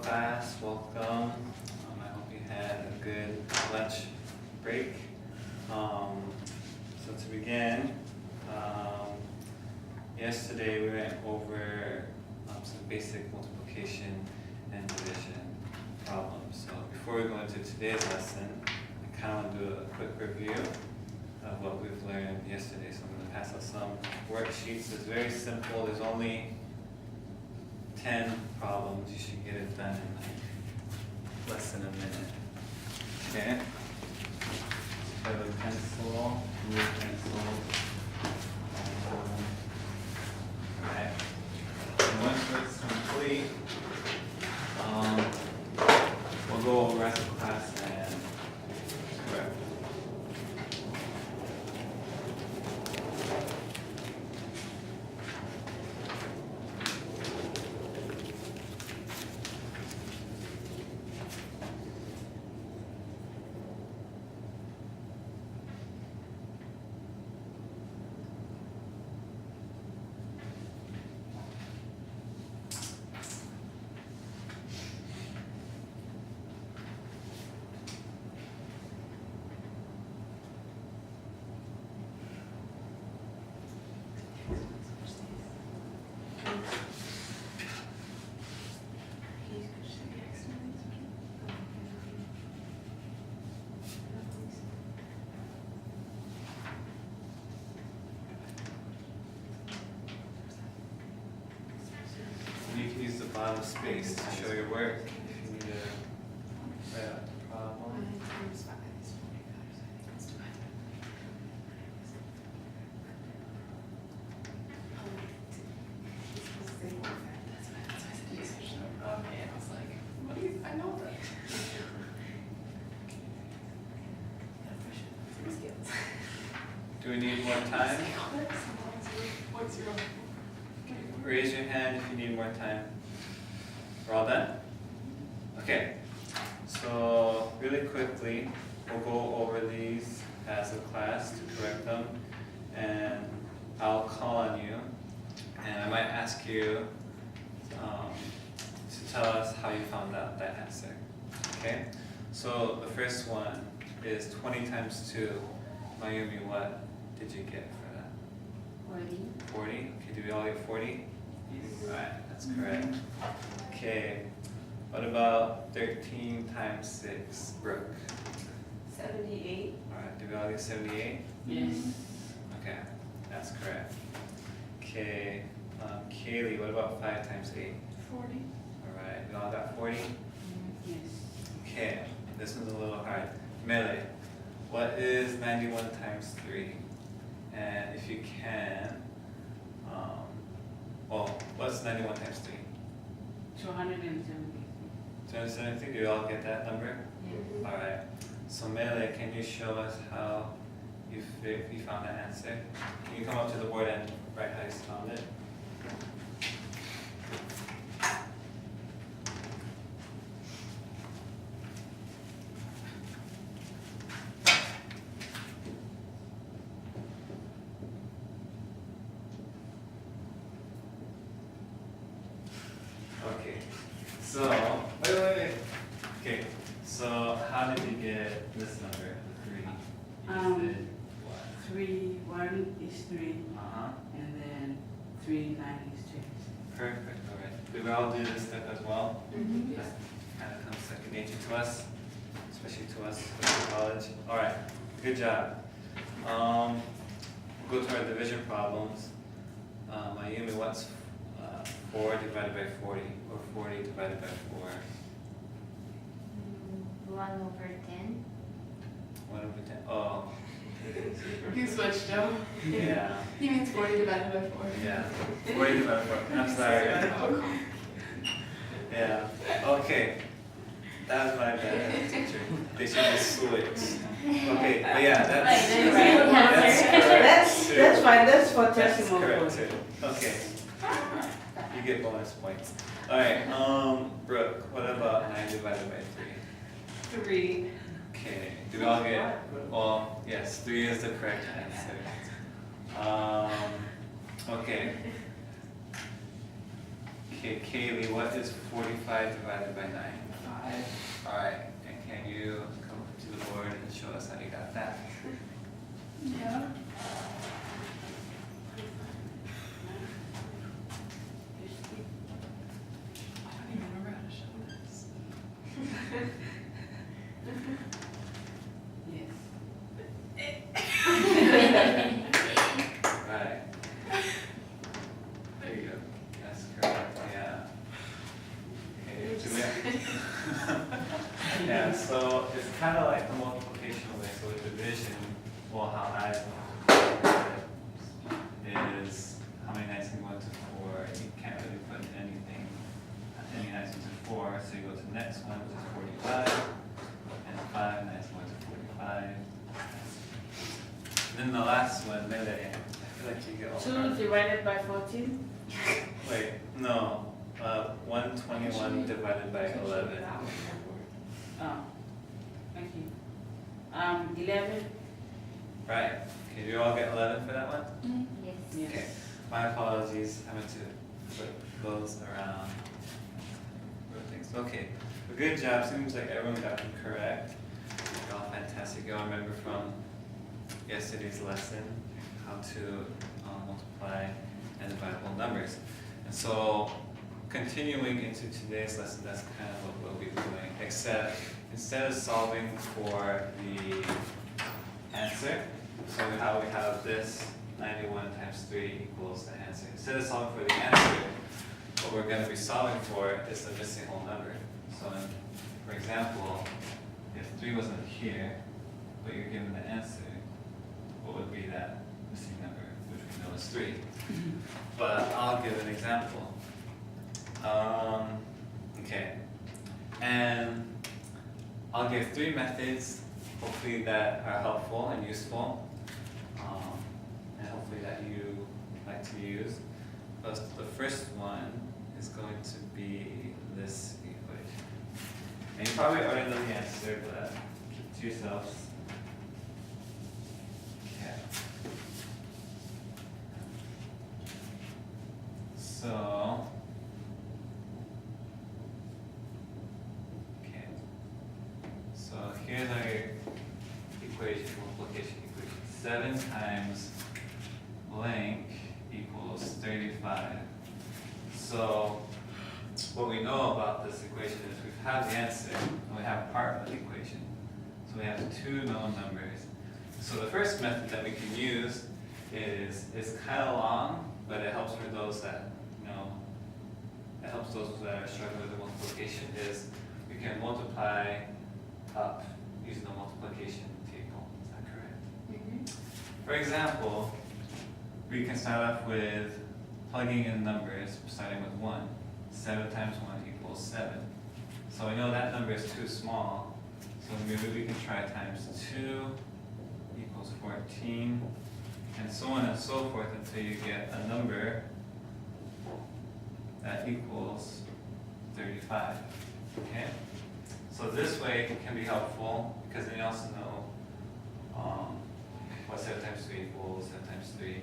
class, welcome. I hope you had a good lunch break. So to begin, yesterday we went over some basic multiplication and division problems. So before we go into today's lesson, I kind of want to do a quick review of what we've learned yesterday. So I'm going to pass out some worksheets. It's very simple. There's only 10 problems. You should get it done in like less than a minute. Okay? So have a pencil, blue pencil. Alright. And once it's complete, we'll go over rest of class and correct. You can use the bottom space to show your work if you need to write out the problem. Do we need more time? Raise your hand if you need more time. We're all done? Okay. So really quickly, we'll go over these as a class to correct them, and I'll call on you, and I might ask you to tell us how you found out that answer. Okay? So the first one is 20 times 2. Mayumi, what did you get for that? 40. 40? Okay, did we all get 40? Yes. Right, that's correct. Okay, what about 13 times 6? Brooke? 78. Alright, did we all get 78? Yes. Okay, that's correct. Okay, Kaylee, what about 5 times 8? 40. Alright, we all got 40? Yes. Okay, this one's a little hard. Melee, what is 91 times 3? And if you can, what's 91 times 3? 270. 270, do you all get that number? Yes. Alright, so Mele, can you show us how you found that answer? Can you come up to the board and write how you found it? Okay, so, wait. Okay, so how did you get this number, 3? You did what? 3, 1 is 3, Uh-huh. and then 3, 9 is 2. Perfect, alright. Did we all do this step as well? Mm-hmm. That kind of comes second nature to us, especially to us in college. Alright, good job. We'll go to our division problems. Mayumi, what's 4 divided by 40, or 40 divided by 4? 1 over 10. 1 over 10, oh, You switched up. yeah, He means 40 divided by 4. yeah, 40 divided by 4, I'm sorry. Yeah, okay, that was my bad, teacher, they should just switch. Okay, but yeah, that's correct. That's fine, that's for That's testimony. correct too, okay. You get bonus points. Alright, Brooke, what about 9 divided by 3? 3. Okay, do we all get, well, yes, 3 is the correct answer. Okay. Okay, Kaylee, what is 45 divided by 9? 5. Alright, and can you come to the board and show us how you got that? Yeah. I don't even remember how to show this. Right. There you go. That's correct, yeah. Okay, do we- Yeah, so it's kind of like the multiplication way, so with division, well, how I multiply it is how many 9s can go into 4. You can't really put anything, any 9s into 4, so you go to the next one, which is 45, and 5 9s go into 45. Then the last one, Mele, I feel like you get all 2 divided by 14. Wait, no, 121 divided by 11. Oh, thank you. 11. Right, okay, do you all get 11 for that one? Yes. Yes. Okay, my apologies, I meant to flip those around. Things. Okay, well, good job, seems like everyone got them correct. You're all fantastic, you all remember from yesterday's lesson how to multiply and divide whole numbers. And so, continuing into today's lesson, that's kind of what we'll be doing, except instead of solving for the answer, so how we have this 91 times 3 equals the answer. Instead of solving for the answer, what we're going to be solving for is the missing whole number. So, for example, if 3 wasn't here, but you're given the answer, what would be that missing number, which we know is 3. But I'll give an example. Okay, and I'll give 3 methods, hopefully that are helpful and useful, and hopefully that you like to use. But the first one is going to be this equation. And you probably already know the answer, but keep it to yourselves. Okay. So, okay. So here's our equation, multiplication equation. 7 times blank equals 35. So what we know about this equation is we have the answer and we have part of the equation. So we have 2 known numbers. So the first method that we can use is kind of long, but it helps for those that, it helps those that are struggling with the multiplication, is we can multiply up using the multiplication table. Is that correct? For example, we can start off with plugging in numbers, starting with 1. 7 times 1 equals 7. So we know that number is too small, so maybe we can try times 2 equals 14, and so on and so forth until you get a number that equals 35. Okay? So this way can be helpful because then you also know what 7 times 3 equals, 7 times 3,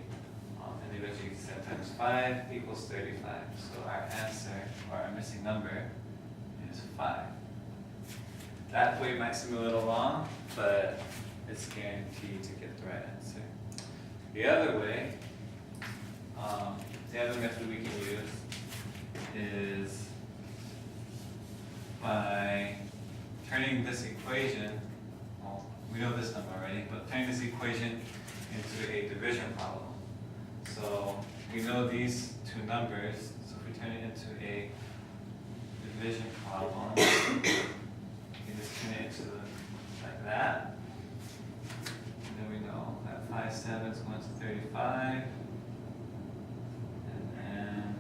and eventually 7 times 5 equals 35. So our answer, or our missing number, is 5. That way might seem a little long, but it's guaranteed to get the right answer. The other way, the other method we can use is by turning this equation, well, we know this number already, but turning this equation into a division problem. So we know these 2 numbers, so if we turn it into a division problem, we just turn it into like that. And then we know that 5 7s going to 35. And then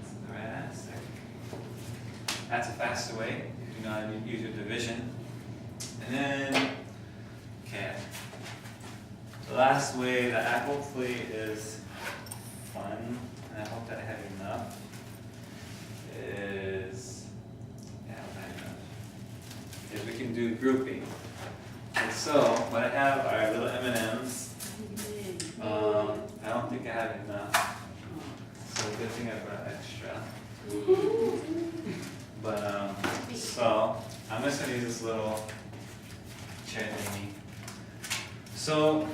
that's the right answer. That's a faster way if you know how to use your division. And then, okay, the last way that I hopefully is fun, and I hope that I have enough, is, yeah, I hope I have enough, is we can do grouping. And so, what I have are little M&Ms. I don't think I have enough, so good thing I brought extra. But so I'm just gonna use this little chair thingy. So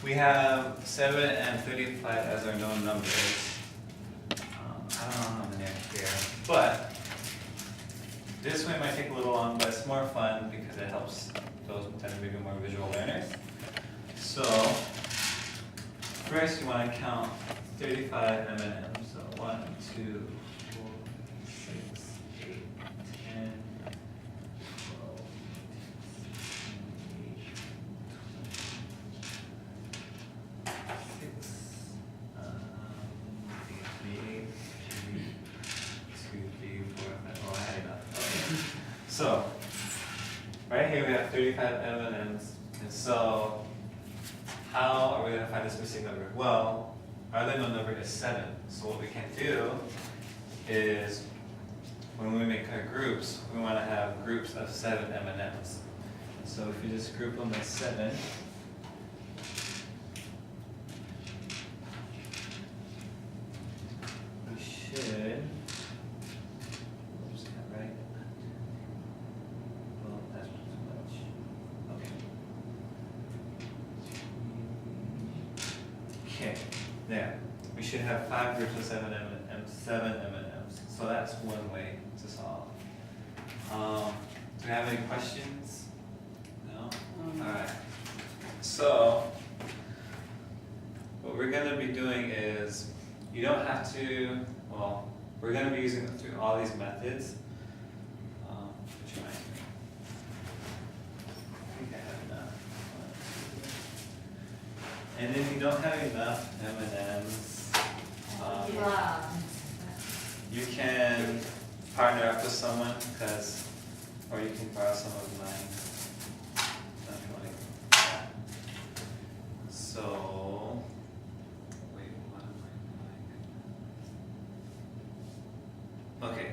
we have 7 and 35 as our known numbers. I don't know how many are here, but this way might take a little long, but it's more fun because it helps those that are maybe more visual learners. So first you want to count 35 M&Ms. So 1, 2, 4, 6, 8, 10, 12, 6, 8, 2, 3, 4, 5. Oh, I had enough. Okay. So right here we have 35 M&Ms, and so how are we going to find this missing number? Well, our unknown number is 7. So what we can do is, when we make our groups, we want to have groups of 7 M&Ms. So if you just group them as 7, we should. Oops, not right. Well, that's too much. Okay. Okay, there. We should have 5 groups of 7 M&Ms. So that's one way to solve. Do we have any questions? No? Alright. So what we're going to be doing is, you don't have to, well, we're going to be using through all these methods. Which reminds me. I think I have enough. And if you don't have enough M&Ms, Wow. you can partner up with someone, or you can borrow some of mine. Something like that. So, wait, what am I doing? Okay.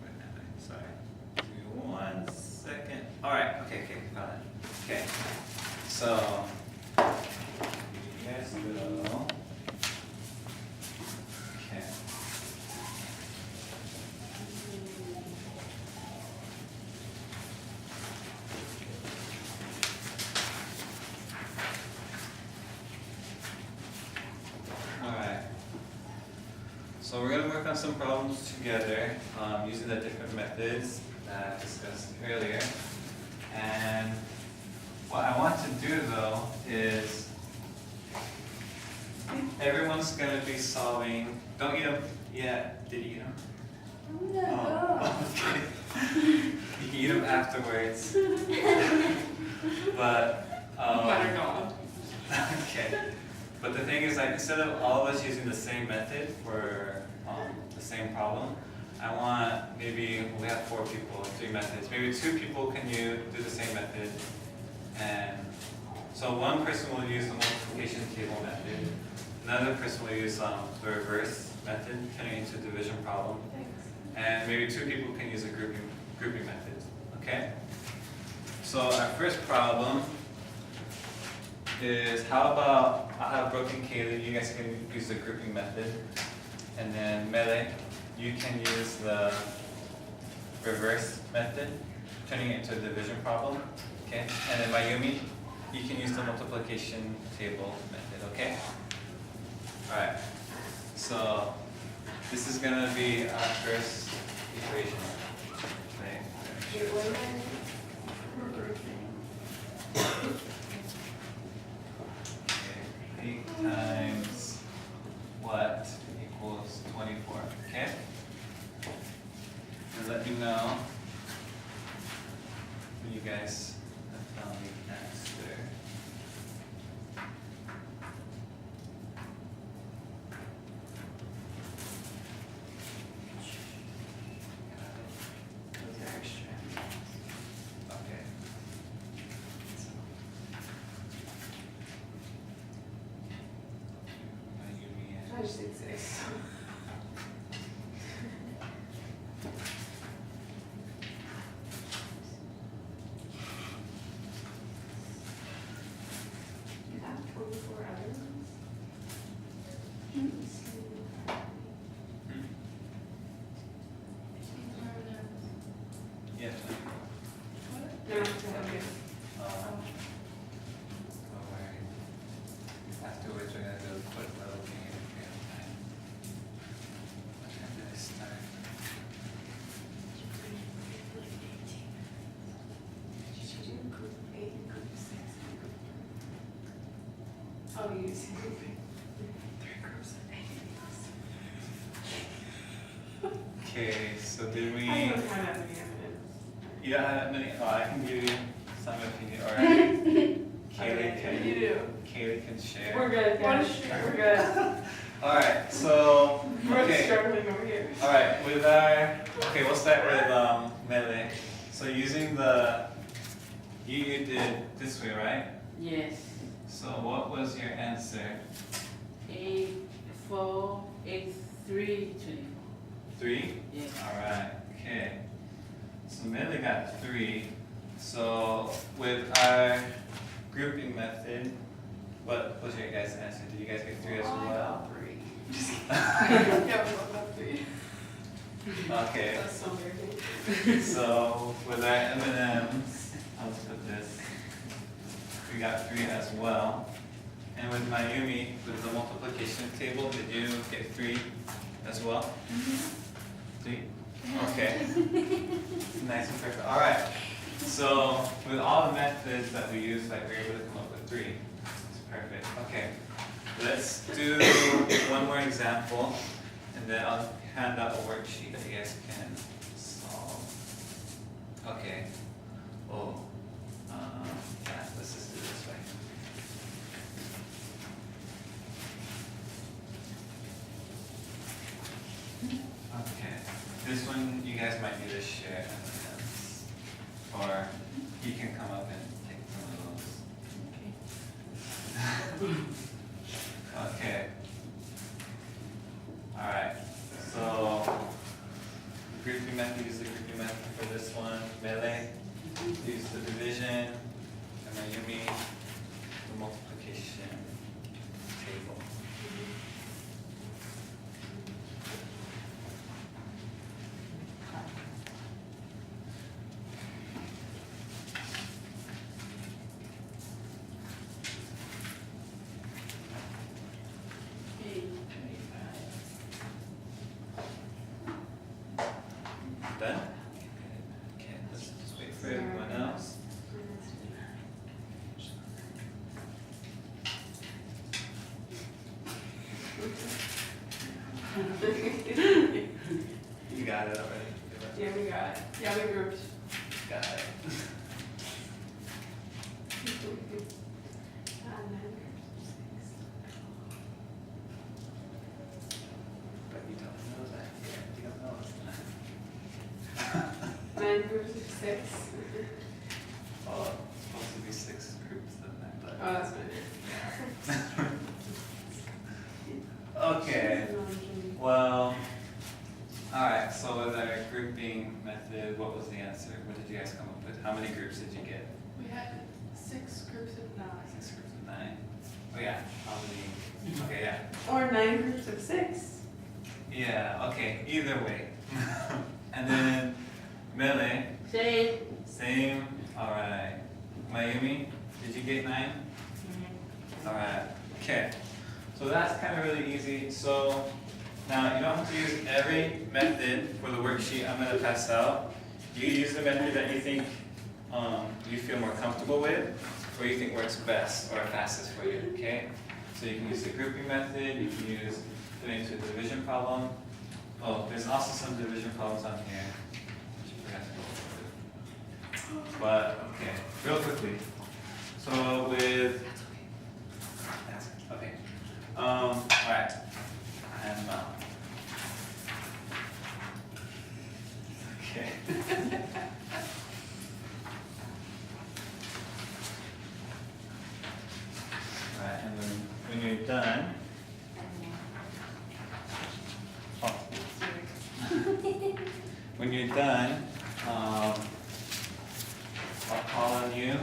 Where am I? Sorry. Give me 1 second. Alright, okay, got it. Okay. So, you guys go. Okay. Alright. So we're going to work on some problems together using the different methods that I discussed earlier. And what I want to do though is everyone's going to be solving. Don't eat them yet. Did you eat them? Oh, okay. You can eat them afterwards. But Let her go. okay. But the thing is, like, instead of all of us using the same method for the same problem, I want maybe we have 4 people, 3 methods. Maybe 2 people can do the same method, and so one person will use the multiplication table method. Another person will use the reverse method, turning into a division problem, and maybe 2 people can use a grouping method. Okay. So our first problem is, how about I'll have Brooke and Kaylee, you guys can use the grouping method, and then Mele, you can use the reverse method, turning it into a division problem, okay? And then Mayumi, you can use the multiplication table method, okay? Alright, so this is gonna be our first equation. Okay. Okay, 8 times what equals 24, okay? And let me know when you guys have found the answer. Those are extra. Okay. 566. You have 24 others? Yeah. No, okay. Don't worry. Afterwards, we're gonna do a quick little game if we have time. What time did I start? Oh, you see grouping. 3 groups of 8. Okay, so did we? I don't have that many evidence. You don't have that many? Oh, I can give you some if you need. All right. Kaylee Okay, can. you do. Kaylee can share. We're good, yeah, we're good. All right. So. We're Okay. struggling over here. All right. With our. Okay, we'll start with melee. So using the. You did this way, right? Yes. So what was your answer? 8, 4, 8, 3, 24. 3? Yes. Alright, okay. So Millie got 3. So with our grouping method, what was your guys' answer? Did you guys get 3 as well? 3. Yeah, we both got 3. Okay, That's so weird. so with our M&Ms, I'll just put this. We got 3 as well. And with Mayumi, with the multiplication table, did you get 3 as well? 3? Okay. Nice and perfect. Alright. So with all the methods that we use, like, we're able to come up with 3. It's perfect. Okay. Let's do one more example, and then I'll hand out a worksheet that you guys can solve. Okay. Oh. Yeah, let's just do it this way. Okay. This one you guys might need to share evidence. Or you can come up and take some of those. Okay. Alright. So grouping method, use the grouping method for this one. Melee. Use the division, and Mayumi, the multiplication table. Done? Okay, let's just wait for everyone else. You got it already. Yeah, we got it. Yeah, we grouped. Got it. But you don't know that yet. You don't know it's not. 9 groups of 6. Oh, it's supposed to be 6 groups of that, but. Oh, that's fine. Okay, well, alright, so with our grouping method, what was the answer? What did you guys come up with? How many groups did you get? We had 6 groups of 9. 6 groups of 9? Oh yeah, how many? Okay, yeah. Or 9 groups of 6. Yeah, okay, either way. And then melee, Say. same, alright. Mayumi, did you get 9? Alright, okay. So that's kind of really easy. So now you don't have to use every method for the worksheet I'm going to pass out. You use the method that you think you feel more comfortable with, or you think works best or fastest for you, okay? So you can use the grouping method, you can use put it into a division problem. Oh, there's also some division problems on here, which I forgot to go over. But, okay, real quickly. So with, okay. Alright. And okay. Alright, and when you're done, oh. When you're done, I'll call on you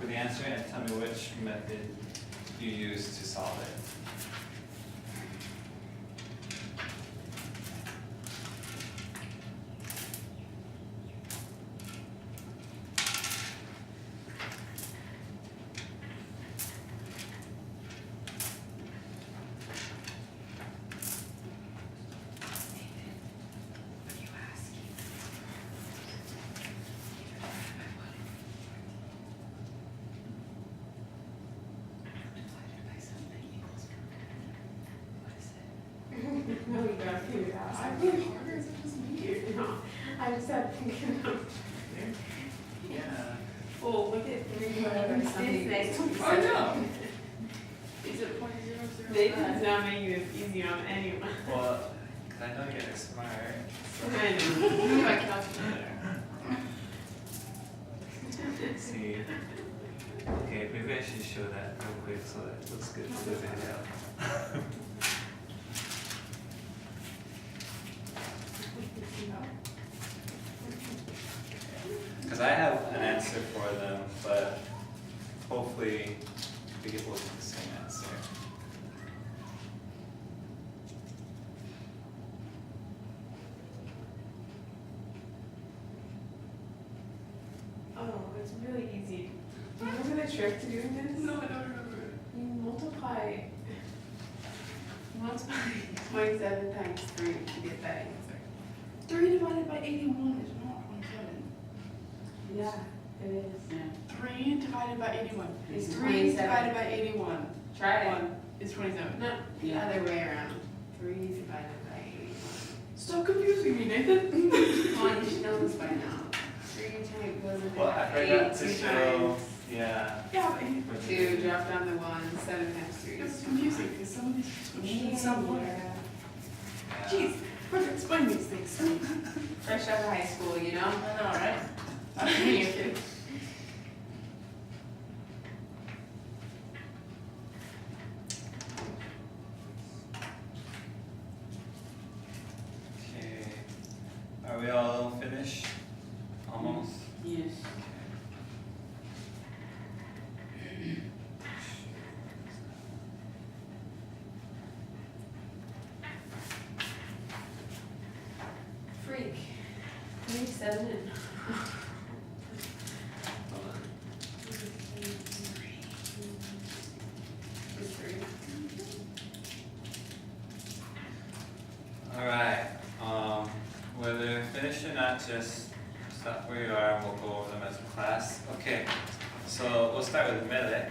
for the answer and tell me which method you use to solve it. No, you gotta figure it out. I really hard, or is it just me? No, I just had to think it out. Yeah. Well, look at three, whatever, something. This next Oh, no. Is it .005? Nathan's not making this easy on anyone. Well, 'cause I know you're smart. I know. My calculator. See. Okay, maybe I should show that real quick so that it looks good for the video. Because I have an answer for them, but hopefully we get both the same answer. Oh, it's really easy. Do you remember the trick to doing this? No, I don't remember. You multiply 27 times 3 to get that answer. 3 divided by 81 is not 27. Yeah, it is. Yeah. 3 divided by 81. It's 3 27. divided by 81. Try it. 1 is 27. No, the Yeah. other way around. 3 divided by 81. Stop confusing me, Nathan. Come on, you should know this by now. 3 times goes in Well, I there. forgot to show, yeah. Yeah, but what to 2, do. drop down the 1, 7 times 3 it's is confusing because some of these switched in some way. Yeah. Yeah. Jeez, hard to explain these things to me. Fresh out of high school, you know? I know, right? That's me, okay. Okay, are we all finished? Almost? Yes. Freak. 3, 7, and It's 3. Alright, whether you're finished or not, just stop where you are and we'll go over them as a class. Okay, so we'll start with melee.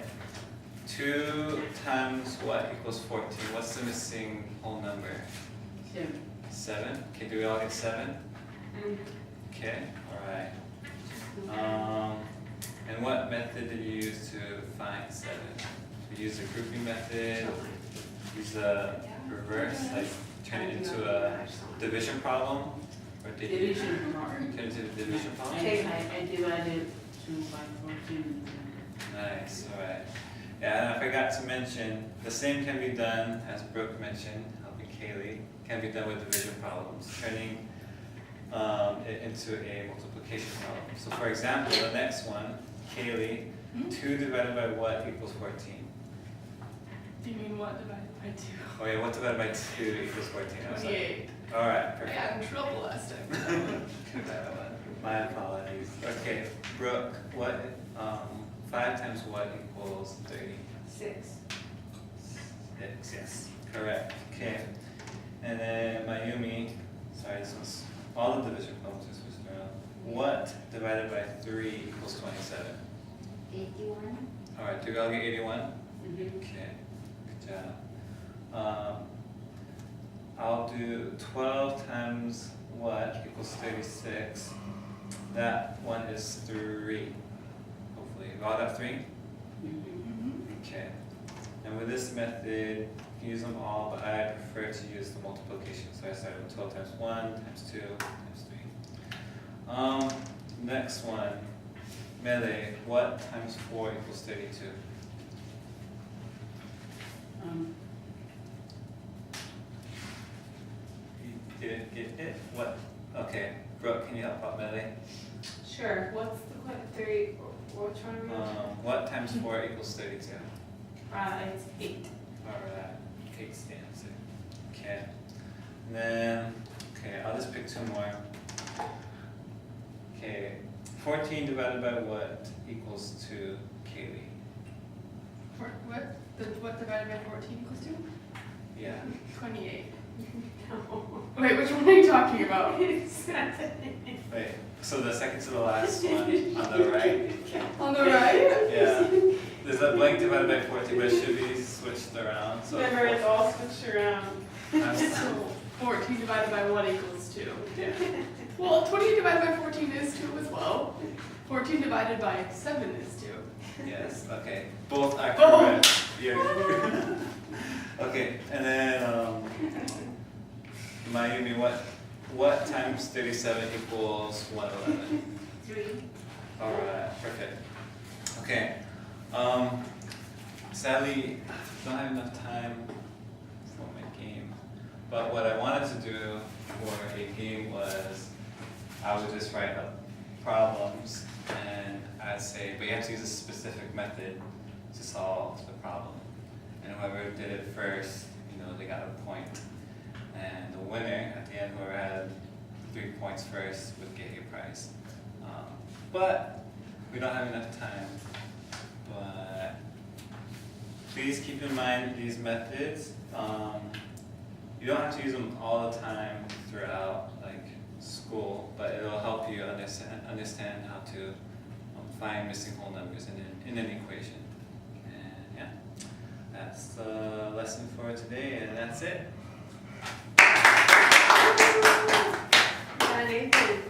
2 times what equals 14? What's the missing whole number? 7. 7? Okay, do we all get 7? Okay, alright. And what method did you use to find 7? Did you use the grouping method? Use a reverse, like turn it into a division problem? Or did you Division problem. turn it into a division problem? I divided 2 by 14. Nice, alright. Yeah, and I forgot to mention, the same can be done, as Brooke mentioned, helping Kaylee, can be done with division problems, turning it into a multiplication problem. So for example, the next one, Kaylee, 2 divided by what equals 14? Do you mean what divided by 2? Oh yeah, what divided by 2 equals 14? I was like, 28. alright, I perfect. got in trouble last time. My apologies. Okay, Brooke, what, 5 times what equals 30? 6. 6, yes, correct. Okay. And then Mayumi, sorry, this was all the division problems are switched around. What divided by 3 equals 27? 81. Alright, do we all get 81? Mm-hmm. Okay, good job. I'll do 12 times what equals 36. That one is 3. Hopefully, we all got 3? Okay. And with this method, you can use them all, but I prefer to use the multiplication. So I started with 12 times 1 times 2 times 3. Next one, melee. What times 4 equals 32? You didn't get it? What? Okay. Brooke, can you help out melee? Sure. What's the what? 3? Which one are we on? What times 4 equals 32? It's 8. Alright, 8's the answer. Okay. And then, okay, I'll just pick 2 more. Okay, 14 divided by what equals 2, Kaylee? What? What divided by 14 equals 2? Yeah. 28. No. Wait, which one are you talking about? Wait, so the second to the last one on the right? On the right? Yeah. There's a blank divided by 14, but it should be switched switched around. So Remember, it's all switched around. So 14 divided by 1 equals 2. Well, 20 divided by 14 is 2 as well. 14 divided by 7 is 2. Yes, okay. Both are Oh. correct. Yeah. Okay, and then Mayumi, what times 37 equals 111? 3. Alright, perfect. Okay. Sadly, I don't have enough time for my game. But what I wanted to do for a game was I would just write up problems and I'd say, but you have to use a specific method to solve the problem. And whoever did it first, they got a point. And the winner at the end, whoever had 3 points first, would get a prize. But we don't have enough time. But please keep in mind these methods. You don't have to use them all the time throughout school, but it'll help you understand how to find missing whole numbers in an equation. And yeah, that's the lesson for today, and that's it. Nathan.